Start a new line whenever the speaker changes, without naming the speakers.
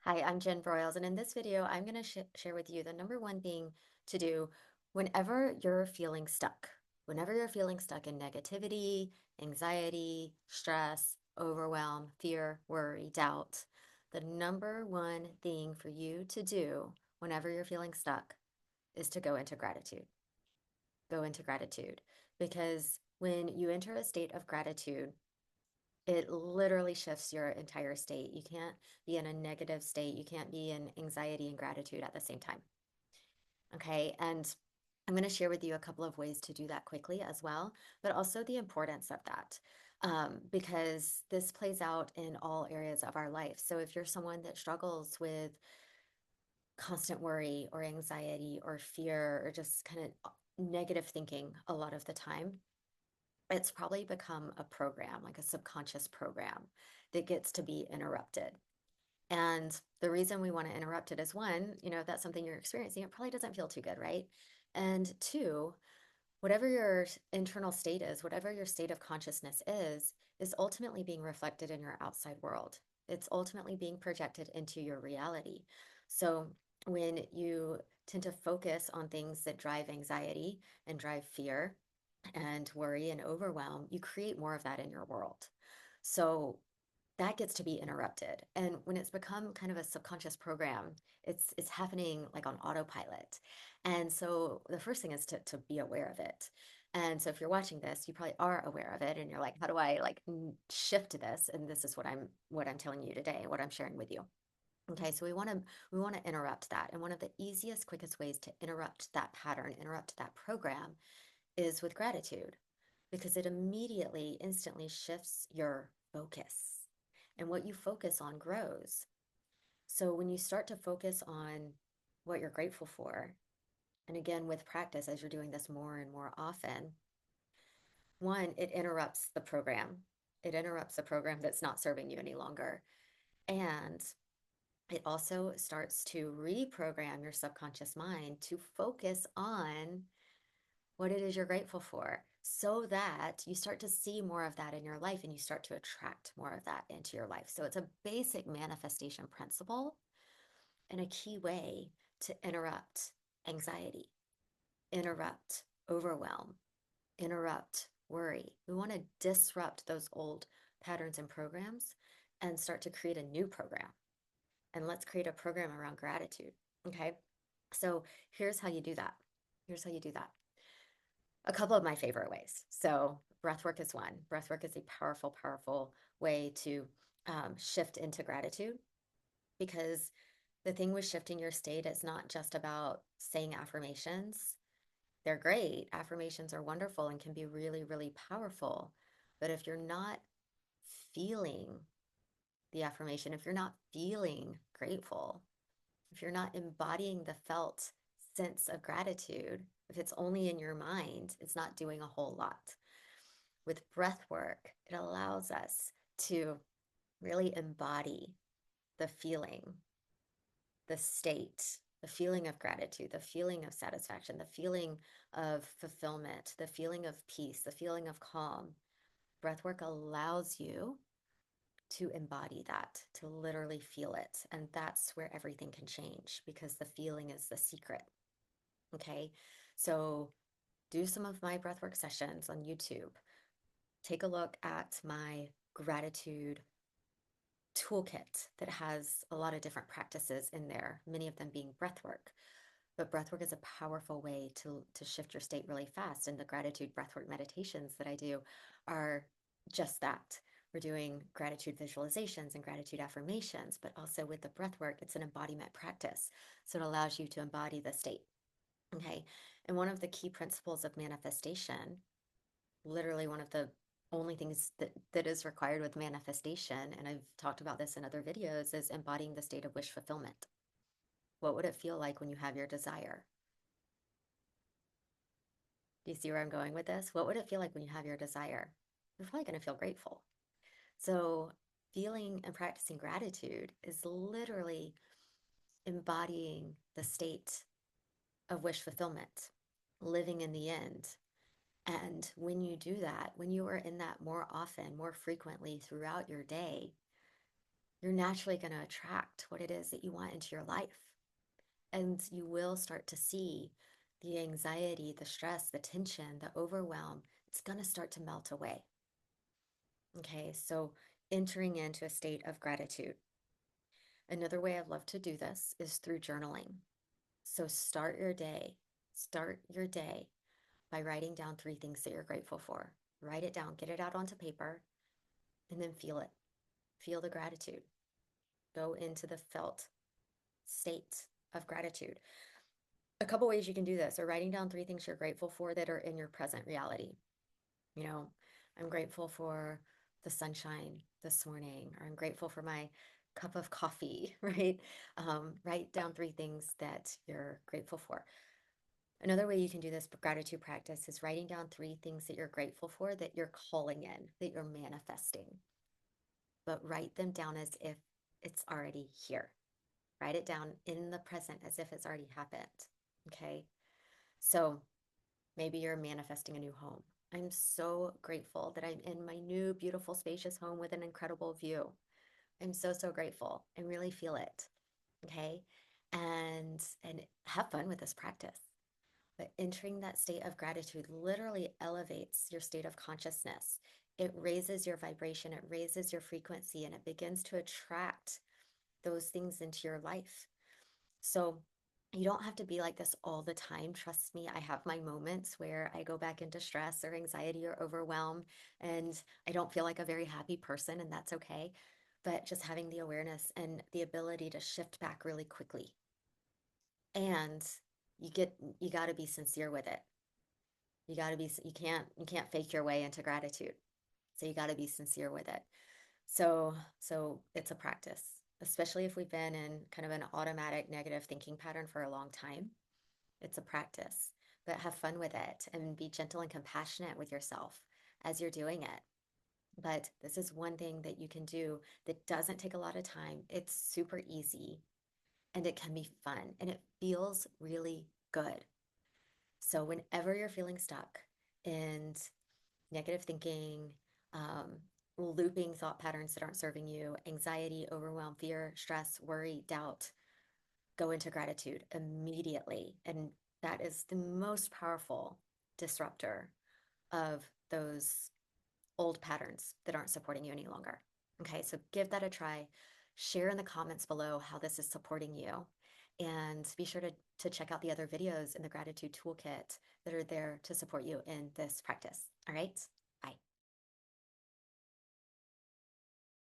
Hi, I'm Jen Broyles, and in this video, I'm going to share with you the number one thing to do whenever you're feeling stuck. Whenever you're feeling stuck in negativity, anxiety, stress, overwhelm, fear, worry, doubt, the number one thing for you to do whenever you're feeling stuck is to go into gratitude. Go into gratitude. Because when you enter a state of gratitude, it literally shifts your entire state. You can't be in a negative state. You can't be in anxiety and gratitude at the same time. Okay. And I'm going to share with you a couple of ways to do that quickly as well, but also the importance of that. Because this plays out in all areas of our life. So if you're someone that struggles with constant worry or anxiety or fear or just kind of negative thinking a lot of the time, it's probably become a program, like a subconscious program that gets to be interrupted. And the reason we want to interrupt it is one, if that's something you're experiencing, it probably doesn't feel too good, right? And two, whatever your internal state is, whatever your state of consciousness is ultimately being reflected in your outside world. It's ultimately being projected into your reality. So when you tend to focus on things that drive anxiety and drive fear and worry and overwhelm, you create more of that in your world. So that gets to be interrupted. And when it's become kind of a subconscious program, it's happening like on autopilot. And so the first thing is to be aware of it. And so if you're watching this, you probably are aware of it and you're like, how do I like shift this? And this is what I'm telling you today, what I'm sharing with you. Okay, so we want to interrupt that. And one of the easiest, quickest ways to interrupt that pattern, interrupt that program is with gratitude because it immediately, instantly shifts your focus. And what you focus on grows. So when you start to focus on what you're grateful for, and again, with practice, as you're doing this more and more often, one, it interrupts the program. It interrupts the program that's not serving you any longer. And it also starts to reprogram your subconscious mind to focus on what it is you're grateful for so that you start to see more of that in your life and you start to attract more of that into your life. So it's a basic manifestation principle and a key way to interrupt anxiety, interrupt overwhelm, interrupt worry. We want to disrupt those old patterns and programs and start to create a new program. And let's create a program around gratitude. Okay. So here's how you do that. Here's how you do that. A couple of my favorite ways. So breath work is one. Breath work is a powerful, powerful way to shift into gratitude because the thing with shifting your state is not just about saying affirmations. They're great. Affirmations are wonderful and can be really, really powerful. But if you're not feeling the affirmation, if you're not feeling grateful, if you're not embodying the felt sense of gratitude, if it's only in your mind, it's not doing a whole lot. With breath work, it allows us to really embody the feeling, the state, the feeling of gratitude, the feeling of satisfaction, the feeling of fulfillment, the feeling of peace, the feeling of calm. Breath work allows you to embody that, to literally feel it. And that's where everything can change because the feeling is the secret. Okay. So do some of my breathwork sessions on YouTube. Take a look at my gratitude toolkit that has a lot of different practices in there, many of them being breathwork. But breathwork is a powerful way to shift your state really fast. And the gratitude breathwork meditations that I do are just that. We're doing gratitude visualizations and gratitude affirmations, but also with the breathwork, it's an embodiment practice. So it allows you to embody the state. Okay. And one of the key principles of manifestation, literally one of the only things that is required with manifestation, and I've talked about this in other videos, is embodying the state of wish fulfillment. What would it feel like when you have your desire? Do you see where I'm going with this? What would it feel like when you have your desire? You're probably going to feel grateful. So, feeling and practicing gratitude is literally embodying the state of wish fulfillment, living in the end. And when you do that, when you are in that more often, more frequently throughout your day, you're naturally going to attract what it is that you want into your life. And you will start to see the anxiety, the stress, the tension, the overwhelm. It's going to start to melt away. Okay, so entering into a state of gratitude. Another way I love to do this is through journaling. So start your day by writing down three things that you're grateful for. Write it down, get it out onto paper, and then feel it. Feel the gratitude. Go into the felt state of gratitude. A couple ways you can do this are writing down three things you're grateful for that are in your present reality. You know, I'm grateful for the sunshine this morning, or I'm grateful for my cup of coffee, right? Write down three things that you're grateful for. Another way you can do this gratitude practice is writing down three things that you're grateful for that you're calling in, that you're manifesting, but write them down as if it's already here. Write it down in the present as if it's already happened. Okay. So maybe you're manifesting a new home. I'm so grateful that I'm in my new, beautiful, spacious home with an incredible view. I'm so, so grateful and really feel it. Okay. And have fun with this practice. But entering that state of gratitude literally elevates your state of consciousness. It raises your vibration, it raises your frequency, and it begins to attract those things into your life. So you don't have to be like this all the time. Trust me, I have my moments where I go back into stress or anxiety or overwhelm, and I don't feel like a very happy person, and that's okay. But just having the awareness and the ability to shift back really quickly. And you got to be sincere with it. You can't fake your way into gratitude. So you got to be sincere with it. So it's a practice, especially if we've been in kind of an automatic negative thinking pattern for a long time. It's a practice, but have fun with it and be gentle and compassionate with yourself as you're doing it. But this is one thing that you can do that doesn't take a lot of time. It's super easy and it can be fun and it feels really good. So whenever you're feeling stuck and negative thinking, um, looping thought patterns that aren't serving you, anxiety, overwhelm, fear, stress, worry, doubt, go into gratitude immediately. And that is the most powerful disruptor of those old patterns that aren't supporting you any longer. Okay, so give that a try. Share in the comments below how this is supporting you. And be sure to check out the other videos in the gratitude toolkit that are there to support you in this practice. All right.